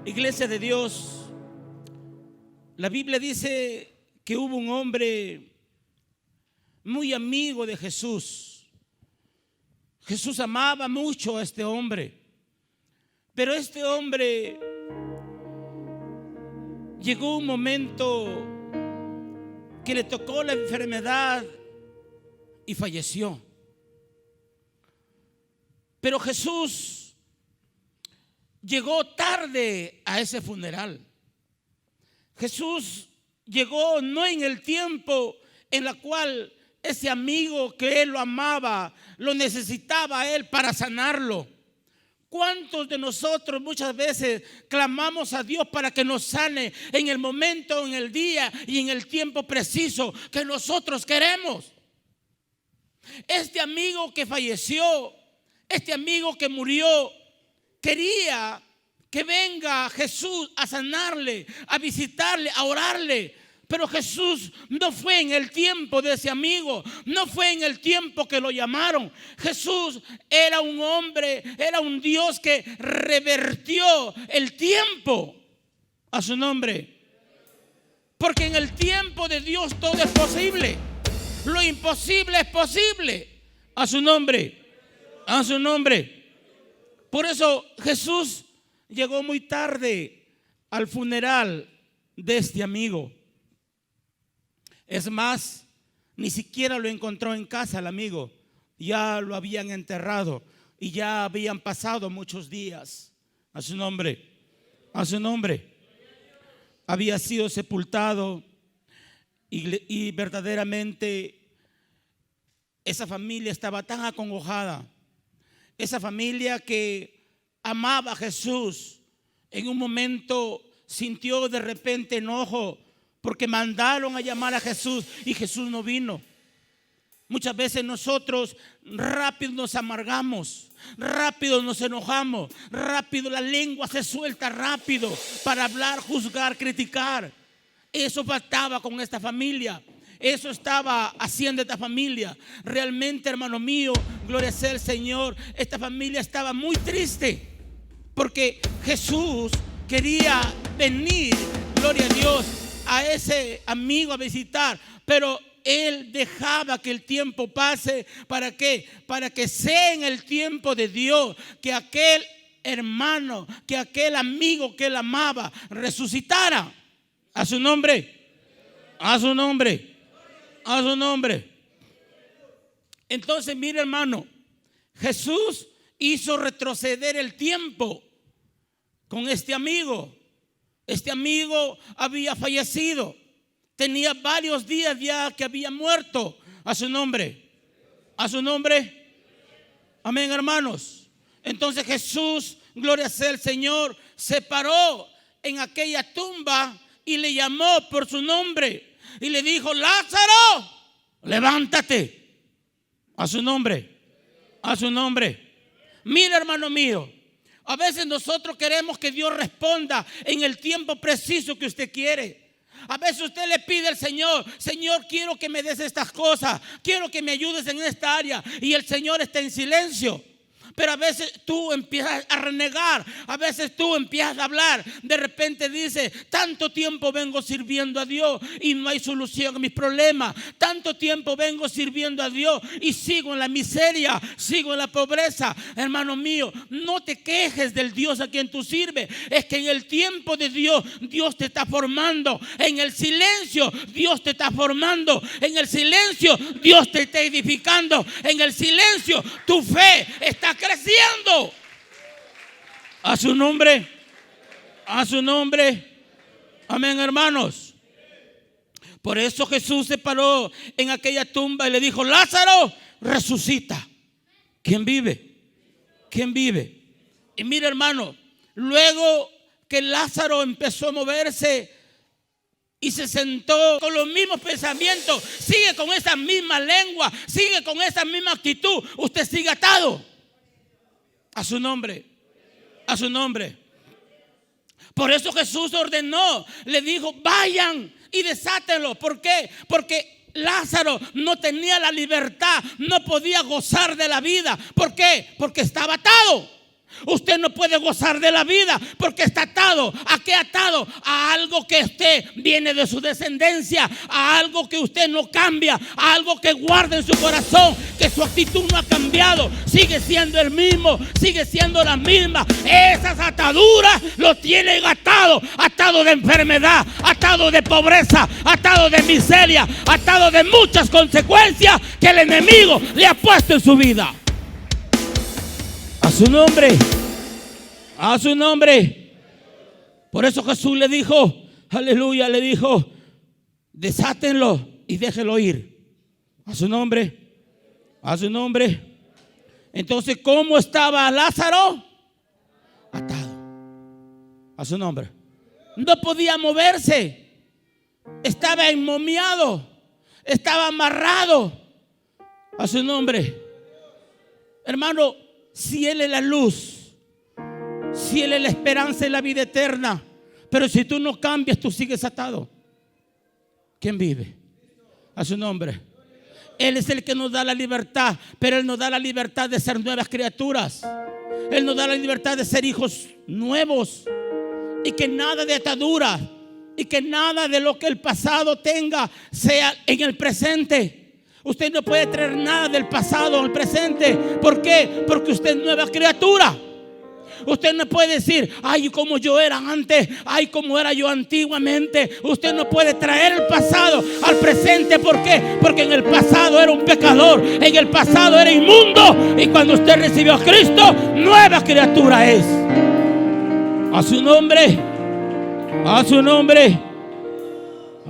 Iglesia de Dios, la Biblia dice que hubo un hombre muy amigo de Jesús. Jesús amaba mucho a este hombre, pero este hombre llegó un momento que le tocó la enfermedad y falleció. Pero Jesús llegó tarde a ese funeral. Jesús llegó no en el tiempo en la cual ese amigo que él lo amaba, lo necesitaba a él para sanarlo. ¿Cuántos de nosotros muchas veces clamamos a Dios para que nos sane en el momento, en el día y en el tiempo preciso que nosotros queremos? Este amigo que falleció, este amigo que murió, quería que venga Jesús a sanarle, a visitarle, a orarle. Pero Jesús no fue en el tiempo de ese amigo, no fue en el tiempo que lo llamaron. Jesús era un hombre, era un Dios que revertió el tiempo a su nombre. Porque en el tiempo de Dios todo es posible. Lo imposible es posible a su nombre, a su nombre. Por eso Jesús llegó muy tarde al funeral de este amigo. Es más, ni siquiera lo encontró en casa el amigo. Ya lo habían enterrado y ya habían pasado muchos días. A su nombre, a su nombre. Había sido sepultado y verdaderamente esa familia estaba tan acongojada. Esa familia que amaba a Jesús, en un momento sintió de repente enojo porque mandaron a llamar a Jesús y Jesús no vino. Muchas veces nosotros rápido nos amargamos, rápido nos enojamos, rápido la lengua se suelta rápido para hablar, juzgar, criticar. Eso faltaba con esta familia. Eso estaba haciendo esta familia. Realmente, hermano mío, gloria sea al Señor, esta familia estaba muy triste porque Jesús quería venir, gloria a Dios, a ese amigo a visitar, pero él dejaba que el tiempo pase. ¿Para qué? Para que sea en el tiempo de Dios que aquel hermano, que aquel amigo que él amaba resucitara. A su nombre, a su nombre, a su nombre. Entonces, mire, hermano, Jesús hizo retroceder el tiempo con este amigo. Este amigo había fallecido. Tenía varios días ya que había muerto. A su nombre, a su nombre. Amén, hermanos. Entonces Jesús, gloria sea al Señor, se paró en aquella tumba y le llamó por su nombre y le dijo: Lázaro, levántate. A su nombre, a su nombre. Mira, hermano mío, a veces nosotros queremos que Dios responda en el tiempo preciso que usted quiere. A veces usted le pide al Señor: Señor, quiero que me des estas cosas, quiero que me ayudes en esta área, y el Señor está en silencio. Pero a veces tú empiezas a renegar, a veces tú empiezas a hablar. De repente dices: tanto tiempo vengo sirviendo a Dios y no hay solución a mis problemas. Tanto tiempo vengo sirviendo a Dios y sigo en la miseria, sigo en la pobreza. Hermano mío, no te quejes del Dios a quien tú sirves. Es que en el tiempo de Dios, Dios te está formando. En el silencio, Dios te está formando. En el silencio, Dios te está edificando. En el silencio, tu fe está creciendo. A su nombre, a su nombre. Amén, hermanos. Por eso Jesús se paró en aquella tumba y le dijo: Lázaro, resucita. ¿Quién vive? ¿Quién vive? Y mira, hermano, luego que Lázaro empezó a moverse y se sentó con los mismos pensamientos, sigue con esa misma lengua, sigue con esa misma actitud, usted sigue atado. A su nombre, a su nombre. Por eso Jesús ordenó, le dijo: vayan y desátenlo. ¿Por qué? Porque Lázaro no tenía la libertad, no podía gozar de la vida. ¿Por qué? Porque estaba atado. Usted no puede gozar de la vida porque está atado. ¿A qué atado? A algo que usted viene de su descendencia, a algo que usted no cambia, a algo que guarda en su corazón, que su actitud no ha cambiado, sigue siendo el mismo, sigue siendo la misma. Esas ataduras lo tienen atado, atado de enfermedad, atado de pobreza, atado de miseria, atado de muchas consecuencias que el enemigo le ha puesto en su vida. A su nombre, a su nombre. Por eso Jesús le dijo, aleluya, le dijo, desátenlo y déjelo ir. A su nombre, a su nombre. Entonces, ¿cómo estaba Lázaro? Atado. A su nombre. No podía moverse. Estaba enmomiado. Estaba amarrado. A su nombre. Hermano, si Él es la luz, si Él es la esperanza y la vida eterna, pero si tú no cambias, tú sigues atado. ¿Quién vive? A su nombre. Él es el que nos da la libertad, pero Él nos da la libertad de ser nuevas criaturas. Él nos da la libertad de ser hijos nuevos. Y que nada de atadura y que nada de lo que el pasado tenga sea en el presente. Usted no puede traer nada del pasado al presente. ¿Por qué? Porque usted es nueva criatura. Usted no puede decir, ay, como yo era antes, ay, como era yo antiguamente. Usted no puede traer el pasado al presente. ¿Por qué? Porque en el pasado era un pecador, en el pasado era inmundo. Y cuando usted recibió a Cristo, nueva criatura es. A su nombre, a su nombre.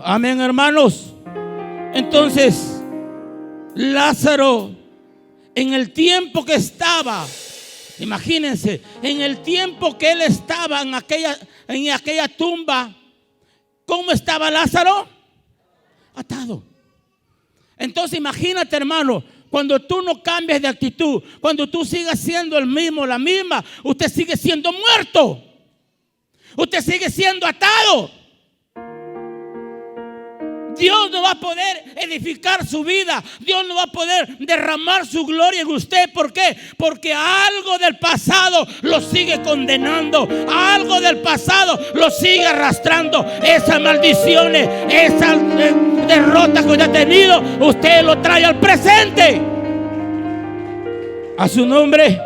Amén, hermanos. Entonces, Lázaro, en el tiempo que estaba, imagínense, en el tiempo que él estaba en aquella tumba, ¿cómo estaba Lázaro? Atado. Entonces imagínate, hermano, cuando tú no cambias de actitud, cuando tú sigas siendo el mismo, la misma, usted sigue siendo muerto. Usted sigue siendo atado. Dios no va a poder edificar su vida. Dios no va a poder derramar su gloria en usted. ¿Por qué? Porque algo del pasado lo sigue condenando. Algo del pasado lo sigue arrastrando. Esas maldiciones, esas derrotas que usted ha tenido, usted lo trae al presente. A su nombre.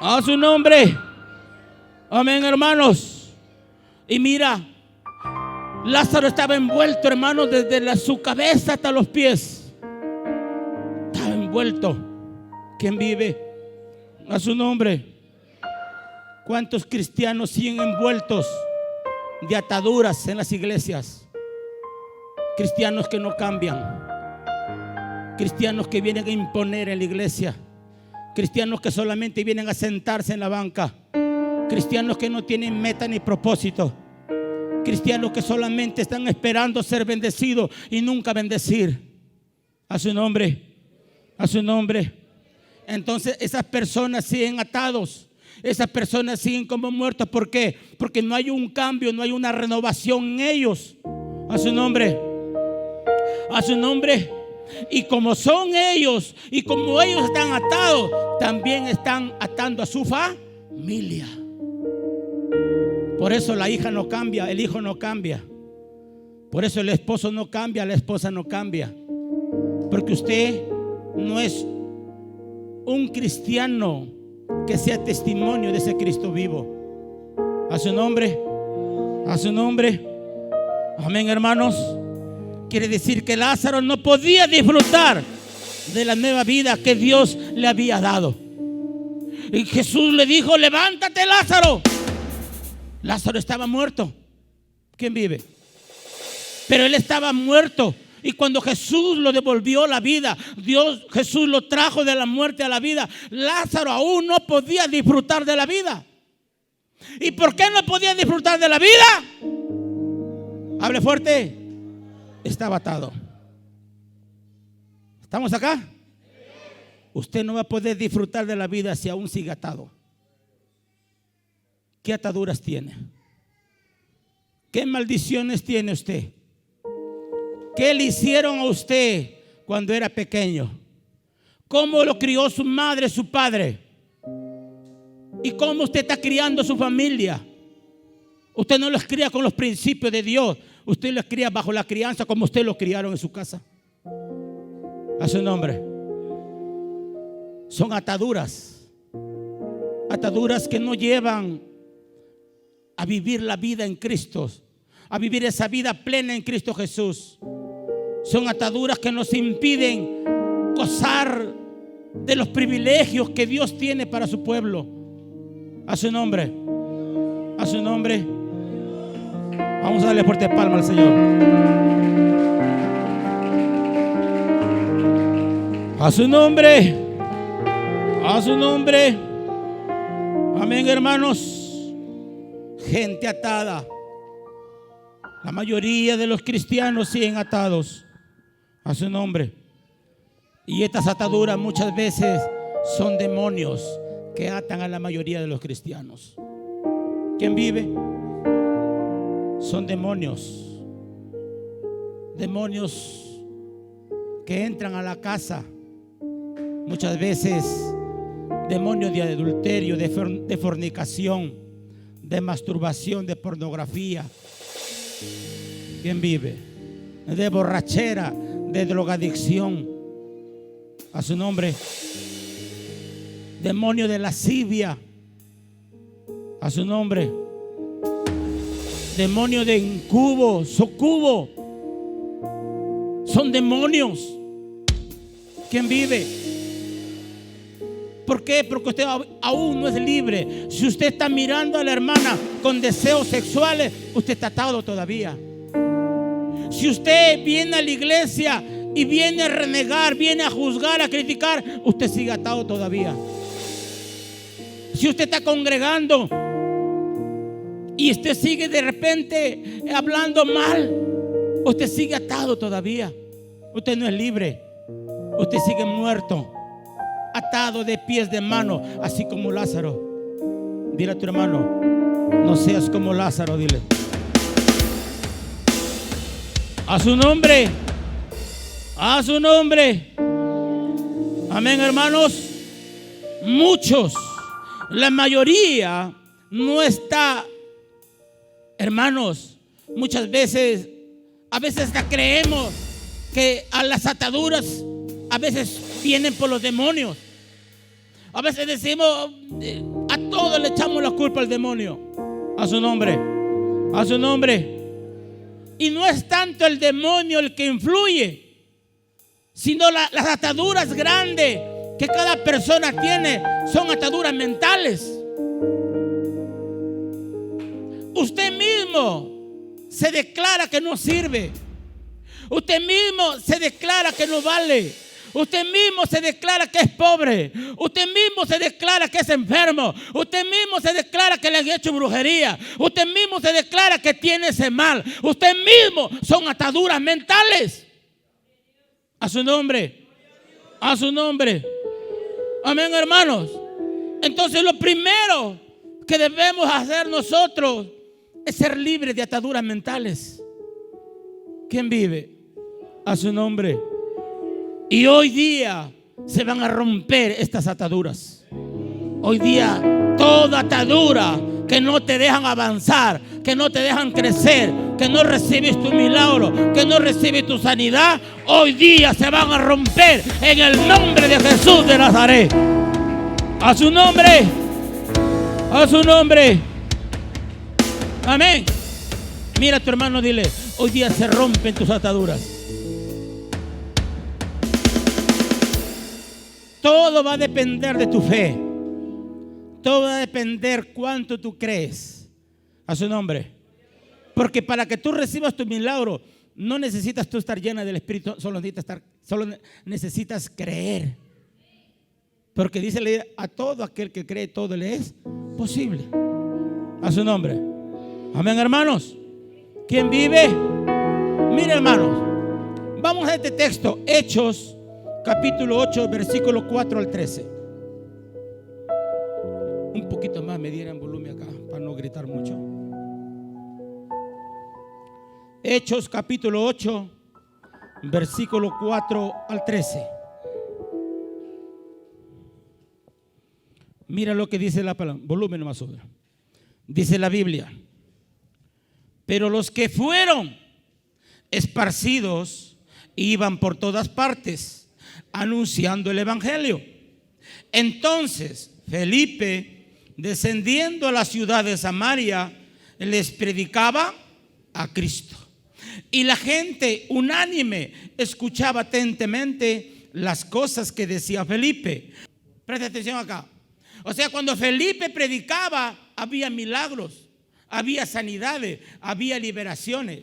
A su nombre. Amén, hermanos. Y mira, Lázaro estaba envuelto, hermanos, desde su cabeza hasta los pies. Estaba envuelto. ¿Quién vive? A su nombre. ¿Cuántos cristianos siguen envueltos de ataduras en las iglesias? Cristianos que no cambian. Cristianos que vienen a imponer en la iglesia. Cristianos que solamente vienen a sentarse en la banca. Cristianos que no tienen meta ni propósito. Cristianos que solamente están esperando ser bendecidos y nunca bendecir. A su nombre. A su nombre. Entonces esas personas siguen atados. Esas personas siguen como muertos. ¿Por qué? Porque no hay un cambio, no hay una renovación en ellos. A su nombre. A su nombre. Y como son ellos, y como ellos están atados, también están atando a su familia. Por eso la hija no cambia, el hijo no cambia. Por eso el esposo no cambia, la esposa no cambia. Porque usted no es un cristiano que sea testimonio de ese Cristo vivo. A su nombre. A su nombre. Amén, hermanos. Quiere decir que Lázaro no podía disfrutar de la nueva vida que Dios le había dado. Y Jesús le dijo: levántate, Lázaro. Lázaro estaba muerto. ¿Quién vive? Pero él estaba muerto. Y cuando Jesús lo devolvió la vida, Jesús lo trajo de la muerte a la vida, Lázaro aún no podía disfrutar de la vida. ¿Y por qué no podía disfrutar de la vida? Hable fuerte. Estaba atado. ¿Estamos acá? Usted no va a poder disfrutar de la vida si aún sigue atado. ¿Qué ataduras tiene? ¿Qué maldiciones tiene usted? ¿Qué le hicieron a usted cuando era pequeño? ¿Cómo lo crió su madre, su padre? ¿Y cómo usted está criando a su familia? Usted no los cría con los principios de Dios. Usted los cría bajo la crianza como usted los criaron en su casa. A su nombre. Son ataduras. Ataduras que no llevan a vivir la vida en Cristo, a vivir esa vida plena en Cristo Jesús. Son ataduras que nos impiden gozar de los privilegios que Dios tiene para su pueblo. A su nombre. A su nombre. Vamos a darle fuerte palma al Señor. A su nombre. A su nombre. Amén, hermanos. Gente atada. La mayoría de los cristianos siguen atados a su nombre. Y estas ataduras muchas veces son demonios que atan a la mayoría de los cristianos. ¿Quién vive? Son demonios. Demonios que entran a la casa. Muchas veces demonios de adulterio, de fornicación, de masturbación, de pornografía. ¿Quién vive? De borrachera, de drogadicción. A su nombre. Demonio de lascivia. A su nombre. Demonio de incubo, sucubo. Son demonios. ¿Quién vive? ¿Por qué? Porque usted aún no es libre. Si usted está mirando a la hermana con deseos sexuales, usted está atado todavía. Si usted viene a la iglesia y viene a renegar, viene a juzgar, a criticar, usted sigue atado todavía. Si usted está congregando y usted sigue de repente hablando mal, usted sigue atado todavía. Usted no es libre. Usted sigue muerto, atado de pies, de mano, así como Lázaro. Dile a tu hermano, no seas como Lázaro, dile. A su nombre. A su nombre. Amén, hermanos. Muchos, la mayoría no está, hermanos, muchas veces, a veces hasta creemos que a las ataduras a veces vienen por los demonios. A veces decimos, a todos le echamos la culpa al demonio. A su nombre. A su nombre. Y no es tanto el demonio el que influye, sino las ataduras grandes que cada persona tiene son ataduras mentales. Usted mismo se declara que no sirve. Usted mismo se declara que no vale. Usted mismo se declara que es pobre. Usted mismo se declara que es enfermo. Usted mismo se declara que le han hecho brujería. Usted mismo se declara que tiene ese mal. Usted mismo son ataduras mentales. A su nombre. A su nombre. Amén, hermanos. Entonces lo primero que debemos hacer nosotros es ser libres de ataduras mentales. ¿Quién vive? A su nombre. Y hoy día se van a romper estas ataduras. Hoy día toda atadura que no te dejan avanzar, que no te dejan crecer, que no recibes tu milagro, que no recibes tu sanidad, hoy día se van a romper en el nombre de Jesús de Nazaret. A su nombre. A su nombre. Amén. Mira a tu hermano, dile, hoy día se rompen tus ataduras. Todo va a depender de tu fe. Todo va a depender cuánto tú crees. A su nombre. Porque para que tú recibas tu milagro, no necesitas tú estar llena del Espíritu, solo necesitas creer. Porque dice la Biblia, a todo aquel que cree, todo le es posible. A su nombre. Amén, hermanos. ¿Quién vive? Mire, hermanos, vamos a este texto, Hechos capítulo 8, versículo 4 al 13. Un poquito más me dieran volumen acá para no gritar mucho. Hechos capítulo 8, versículo 4 al 13. Mira lo que dice la palabra. Volumen más sobre. Dice la Biblia: pero los que fueron esparcidos iban por todas partes anunciando el evangelio. Entonces Felipe, descendiendo a la ciudad de Samaria, les predicaba a Cristo. Y la gente unánime escuchaba atentamente las cosas que decía Felipe. Presta atención acá. O sea, cuando Felipe predicaba, había milagros, había sanidades, había liberaciones.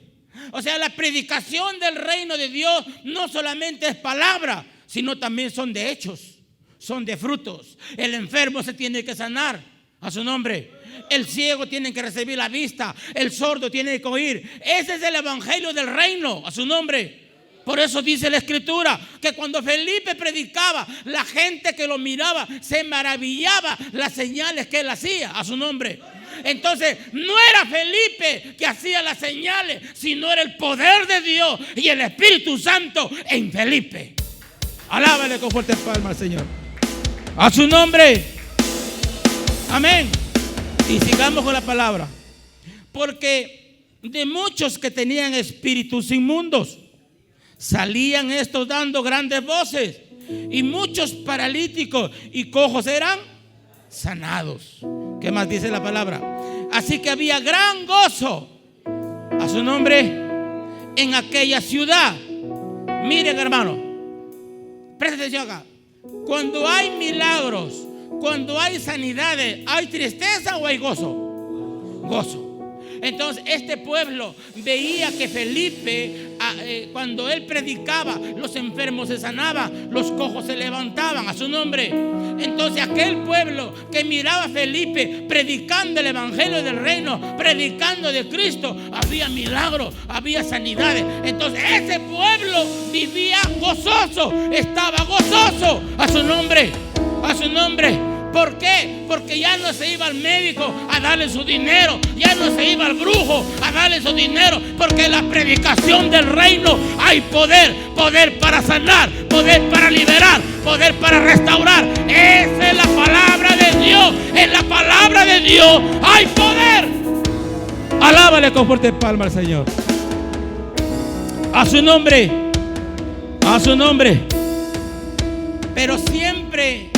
O sea, la predicación del reino de Dios no solamente es palabra, sino también son de hechos, son de frutos. El enfermo se tiene que sanar a su nombre. El ciego tiene que recibir la vista, el sordo tiene que oír. Ese es el evangelio del reino, a su nombre. Por eso dice la escritura que cuando Felipe predicaba, la gente que lo miraba se maravillaba las señales que él hacía, a su nombre. Entonces no era Felipe que hacía las señales, sino era el poder de Dios y el Espíritu Santo en Felipe. Alábale con fuerte palmas al Señor, a su nombre. Amén. Y sigamos con la palabra. Porque de muchos que tenían espíritus inmundos, salían estos dando grandes voces, y muchos paralíticos y cojos eran sanados. ¿Qué más dice la palabra? Así que había gran gozo, a su nombre, en aquella ciudad. Miren, hermano, presten atención acá. Cuando hay milagros, cuando hay sanidades, ¿hay tristeza o hay gozo? Gozo. Entonces este pueblo veía que Felipe, cuando él predicaba, los enfermos se sanaban, los cojos se levantaban, a su nombre. Entonces aquel pueblo que miraba a Felipe predicando el evangelio del reino, predicando de Cristo, había milagros, había sanidades. Entonces ese pueblo vivía gozoso, estaba gozoso, a su nombre, a su nombre. ¿Por qué? Porque ya no se iba al médico a darle su dinero, ya no se iba al brujo a darle su dinero, porque en la predicación del reino hay poder, poder para sanar, poder para liberar, poder para restaurar. Esa es la palabra de Dios. En la palabra de Dios hay poder. Alábale con fuerte palma al Señor, a su nombre, a su nombre. Pero siempre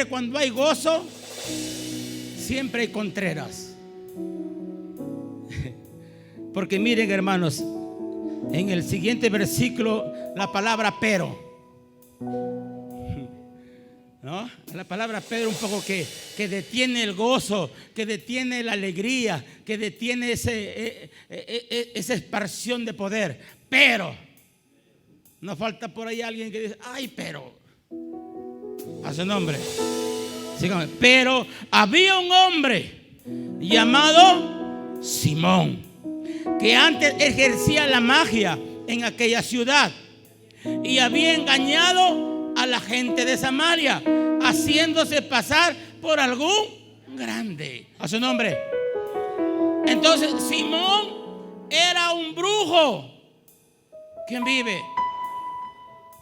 cuando hay gozo, siempre hay contreras. Porque miren, hermanos, en el siguiente versículo la palabra pero, ¿no? La palabra pero un poco que detiene el gozo, que detiene la alegría, que detiene esa expansión de poder. Pero no falta por ahí alguien que dice: ay, pero, a su nombre. Síganme. Pero había un hombre llamado Simón, que antes ejercía la magia en aquella ciudad y había engañado a la gente de Samaria, haciéndose pasar por algún grande, a su nombre. Entonces Simón era un brujo. ¿Quién vive?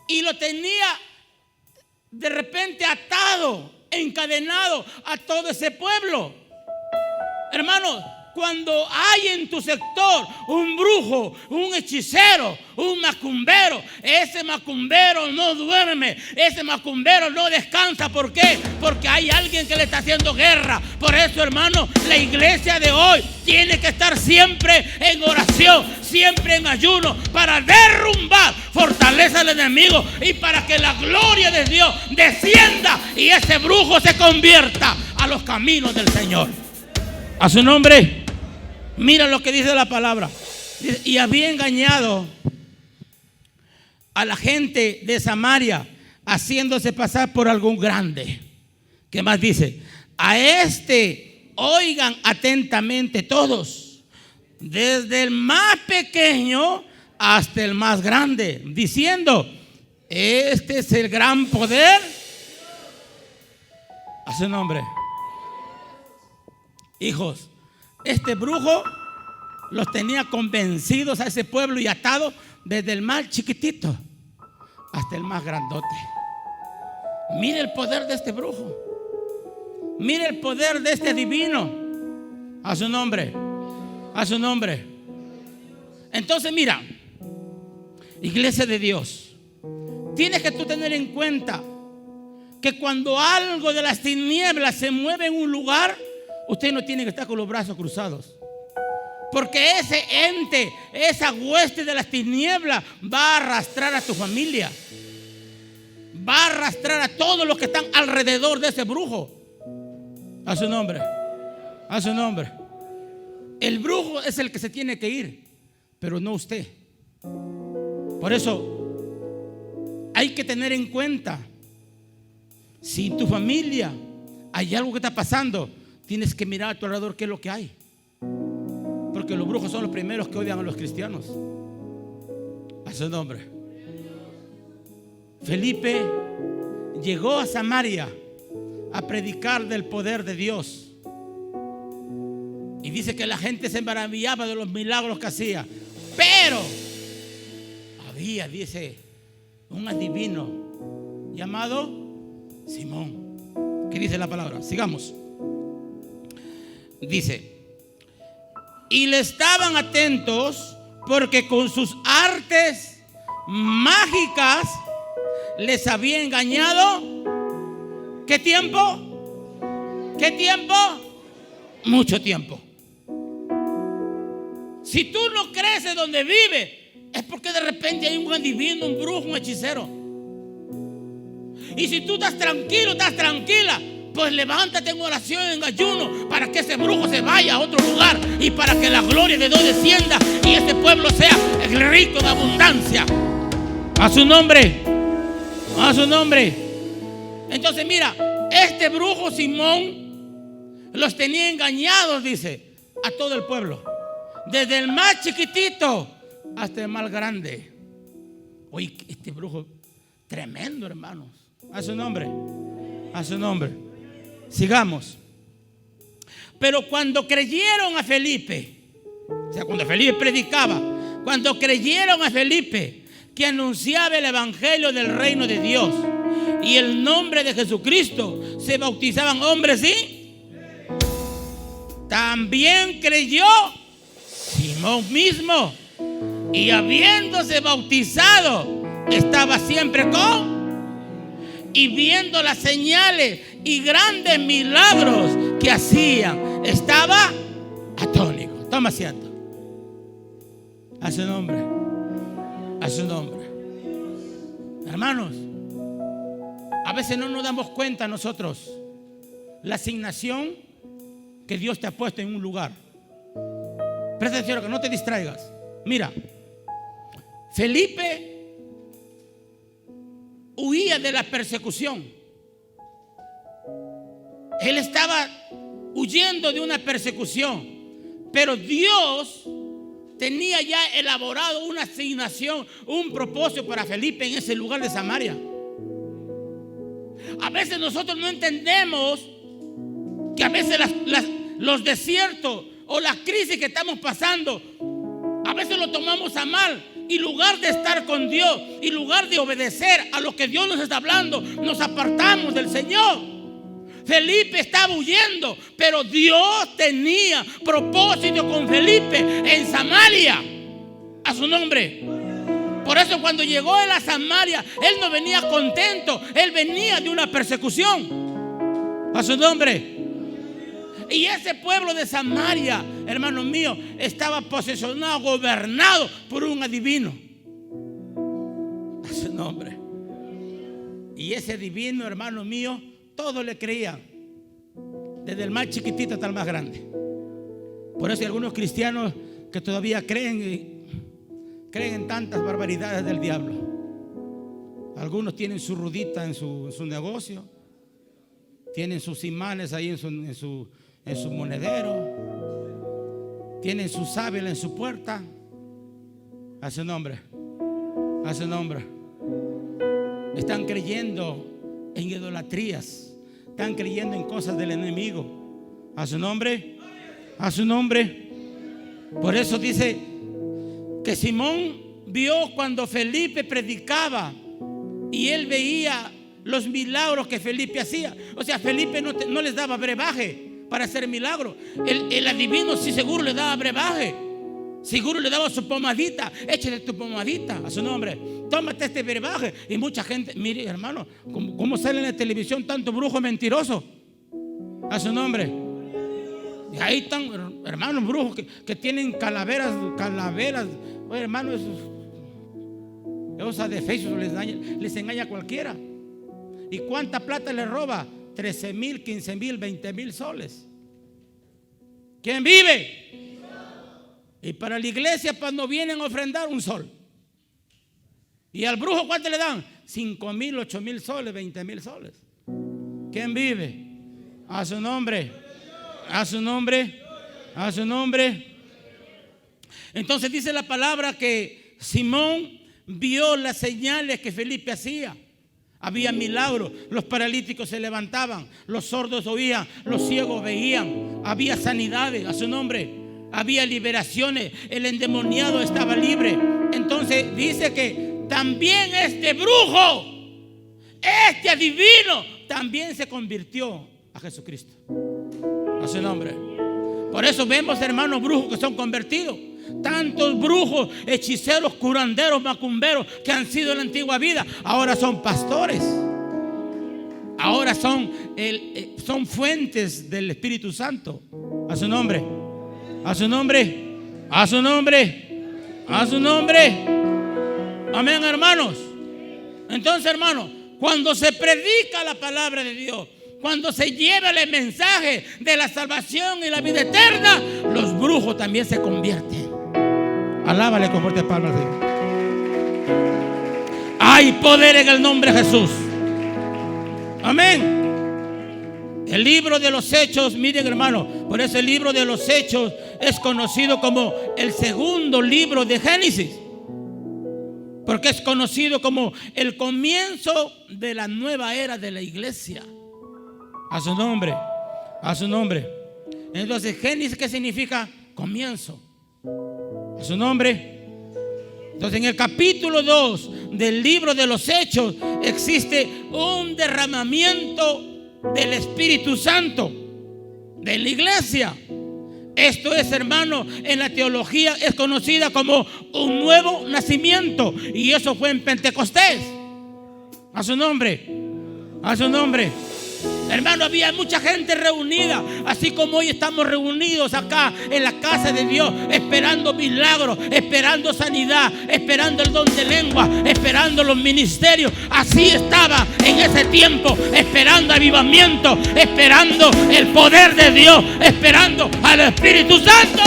Y lo tenía de repente atado, encadenado a todo ese pueblo. Hermanos, cuando hay en tu sector un brujo, un hechicero, un macumbero, ese macumbero no duerme, ese macumbero no descansa. ¿Por qué? Porque hay alguien que le está haciendo guerra. Por eso, hermano, la iglesia de hoy tiene que estar siempre en oración, siempre en ayuno, para derrumbar fortaleza al enemigo y para que la gloria de Dios descienda y ese brujo se convierta a los caminos del Señor. A su nombre. Mira lo que dice la palabra. Dice: y había engañado a la gente de Samaria, haciéndose pasar por algún grande. ¿Qué más dice? A este oigan atentamente todos, desde el más pequeño hasta el más grande, diciendo: este es el gran poder. A su nombre. Hijos, este brujo los tenía convencidos a ese pueblo y atados desde el más chiquitito hasta el más grandote. Mire el poder de este brujo. Mire el poder de este adivino. A su nombre. A su nombre. Entonces mira, iglesia de Dios, tienes que tú tener en cuenta que cuando algo de las tinieblas se mueve en un lugar, usted no tiene que estar con los brazos cruzados, porque ese ente, esa hueste de las tinieblas va a arrastrar a tu familia, va a arrastrar a todos los que están alrededor de ese brujo. A su nombre. A su nombre. El brujo es el que se tiene que ir, pero no usted. Por eso hay que tener en cuenta, si en tu familia hay algo que está pasando, tienes que mirar a tu alrededor qué es lo que hay, porque los brujos son los primeros que odian a los cristianos. A su nombre. Felipe llegó a Samaria a predicar del poder de Dios, y dice que la gente se maravillaba de los milagros que hacía, pero había, dice, un adivino llamado Simón. ¿Qué dice la palabra? Sigamos. Dice: y le estaban atentos porque con sus artes mágicas les había engañado. ¿Qué tiempo? ¿Qué tiempo? Mucho tiempo. Si tú no creces donde vives, es porque de repente hay un adivino, un brujo, un hechicero. Y si tú estás tranquilo, estás tranquila, pues levántate en oración, en ayuno, para que ese brujo se vaya a otro lugar y para que la gloria de Dios descienda y este pueblo sea rico de abundancia. A su nombre. A su nombre. Entonces mira, este brujo Simón los tenía engañados, dice, a todo el pueblo, desde el más chiquitito hasta el más grande. Oye, este brujo tremendo, hermanos. A su nombre. A su nombre. Sigamos. Pero cuando creyeron a Felipe, o sea, cuando Felipe predicaba, cuando creyeron a Felipe, que anunciaba el evangelio del reino de Dios y el nombre de Jesucristo, se bautizaban hombres, ¿sí? También creyó Simón mismo, y habiéndose bautizado, estaba siempre con, y viendo las señales y grandes milagros que hacían, estaba atónito. Toma asiento. A su nombre. A su nombre. Hermanos, a veces no nos damos cuenta nosotros la asignación que Dios te ha puesto en un lugar. Presta atención, que no te distraigas. Mira, Felipe huía de la persecución. Él estaba huyendo de una persecución, pero Dios tenía ya elaborado una asignación, un propósito para Felipe en ese lugar de Samaria. A veces nosotros no entendemos que a veces los desiertos o las crisis que estamos pasando, a veces lo tomamos a mal. Y en lugar de estar con Dios, y en lugar de obedecer a lo que Dios nos está hablando, nos apartamos del Señor. Felipe estaba huyendo, pero Dios tenía propósito con Felipe en Samaria. A su nombre. Por eso cuando llegó él a Samaria, él no venía contento, él venía de una persecución. A su nombre. Y ese pueblo de Samaria, hermanos míos, estaba posesionado, gobernado por un adivino. A su nombre. Y ese adivino, hermanos míos, todos le creían, desde el más chiquitito hasta el más grande. Por eso hay algunos cristianos que todavía creen en tantas barbaridades del diablo. Algunos tienen su rudita en su negocio, tienen sus imanes ahí en su monedero, tienen su sábila en su puerta. A su nombre. A su nombre. Están creyendo en idolatrías, están creyendo en cosas del enemigo. A su nombre. A su nombre. Por eso dice que Simón vio cuando Felipe predicaba y él veía los milagros que Felipe hacía. O sea, Felipe no les daba brebaje para hacer milagros. El adivino sí seguro le daba brebaje. Seguro le daba su pomadita. Échale tu pomadita a su nombre. Tómate este brebaje. Y mucha gente, mire hermano, ¿cómo sale en la televisión tanto brujo mentiroso? A su nombre. Y ahí están hermanos brujos que tienen calaveras. Oye, hermano, esos de Facebook les engaña a cualquiera. ¿Y cuánta plata le roba? 13,000, 15,000, 20,000 soles. ¿Quién vive? Y para la iglesia cuando vienen a ofrendar un sol. ¿Y al brujo cuánto le dan? 5,000, 8,000 soles, 20,000 soles. ¿Quién vive? A su nombre. A su nombre. A su nombre. Entonces dice la palabra que Simón vio las señales que Felipe hacía. Había milagros, los paralíticos se levantaban, los sordos oían, los ciegos veían, había sanidades, a su nombre. Había liberaciones, el endemoniado estaba libre. Entonces dice que también este brujo, este adivino, también se convirtió a Jesucristo. A su nombre. Por eso vemos hermanos brujos que son convertidos. Tantos brujos, hechiceros, curanderos, macumberos que han sido en la antigua vida, ahora son pastores. Ahora son fuentes del Espíritu Santo. A su nombre. A su nombre. A su nombre. A su nombre. Amén, hermanos. Entonces, hermanos, cuando se predica la palabra de Dios, cuando se lleva el mensaje de la salvación y la vida eterna, los brujos también se convierten. Alábale con fuerte palmas. Hay poder en el nombre de Jesús. Amén. El libro de los Hechos, miren hermano, por eso el libro de los Hechos es conocido como el segundo libro de Génesis, porque es conocido como el comienzo de la nueva era de la iglesia. A su nombre, a su nombre. Entonces, Génesis, ¿qué significa? Comienzo. A su nombre. Entonces, en el capítulo 2 del libro de los Hechos existe un derramamiento del Espíritu Santo de la iglesia. Esto es, hermano, en la teología es conocida como un nuevo nacimiento, y eso fue en Pentecostés. A su nombre. A su nombre. Hermano, había mucha gente reunida, así como hoy estamos reunidos acá en la casa de Dios, esperando milagros, esperando sanidad, esperando el don de lengua, esperando los ministerios. Así estaba en ese tiempo, esperando avivamiento, esperando el poder de Dios, esperando al Espíritu Santo.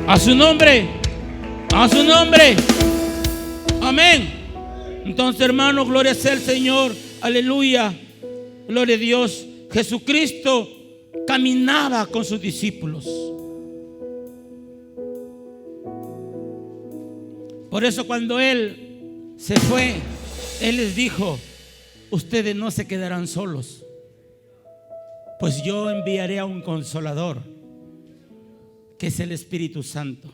A su nombre, a su nombre. Amén. Entonces, hermano, gloria sea al Señor. Aleluya. Gloria a Dios. Jesucristo caminaba con sus discípulos. Por eso cuando Él se fue, Él les dijo: ustedes no se quedarán solos, pues yo enviaré a un consolador, que es el Espíritu Santo.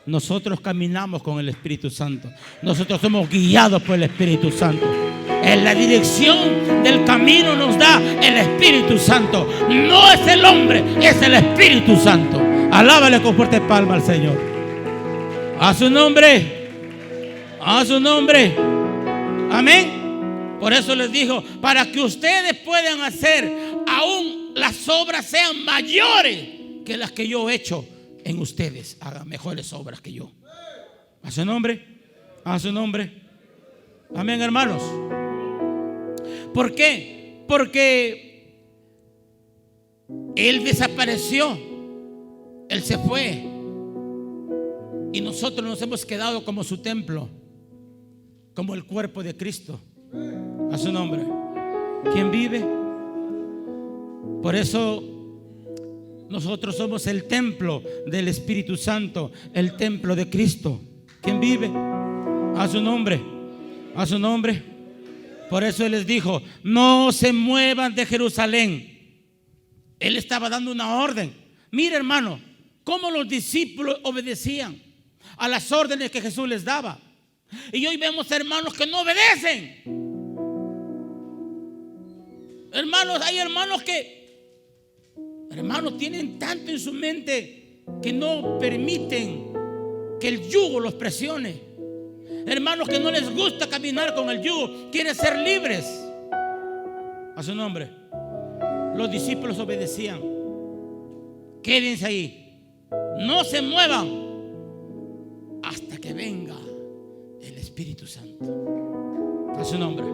Nosotros caminamos con el Espíritu Santo. Nosotros somos guiados por el Espíritu Santo. En la dirección del camino nos da el Espíritu Santo. No es el hombre, es el Espíritu Santo. Alábale con fuerte palma al Señor. A su nombre. A su nombre. Amén. Por eso les dijo, para que ustedes puedan hacer aún las obras sean mayores que las que yo he hecho en ustedes. Hagan mejores obras que yo. A su nombre. A su nombre. Amén, hermanos. ¿Por qué? Porque Él desapareció, Él se fue, y nosotros nos hemos quedado como su templo, como el cuerpo de Cristo. A su nombre. ¿Quién vive? Por eso nosotros somos el templo del Espíritu Santo, el templo de Cristo. ¿Quién vive? A su nombre. A su nombre. Por eso Él les dijo: no se muevan de Jerusalén. Él estaba dando una orden. Mire, hermano, cómo los discípulos obedecían a las órdenes que Jesús les daba. Y hoy vemos hermanos que no obedecen. Hermanos, hay hermanos que tienen tanto en su mente que no permiten que el yugo los presione. Hermanos que no les gusta caminar con el yugo, quieren ser libres. A su nombre. Los discípulos obedecían. Quédense ahí, no se muevan hasta que venga el Espíritu Santo. A su nombre.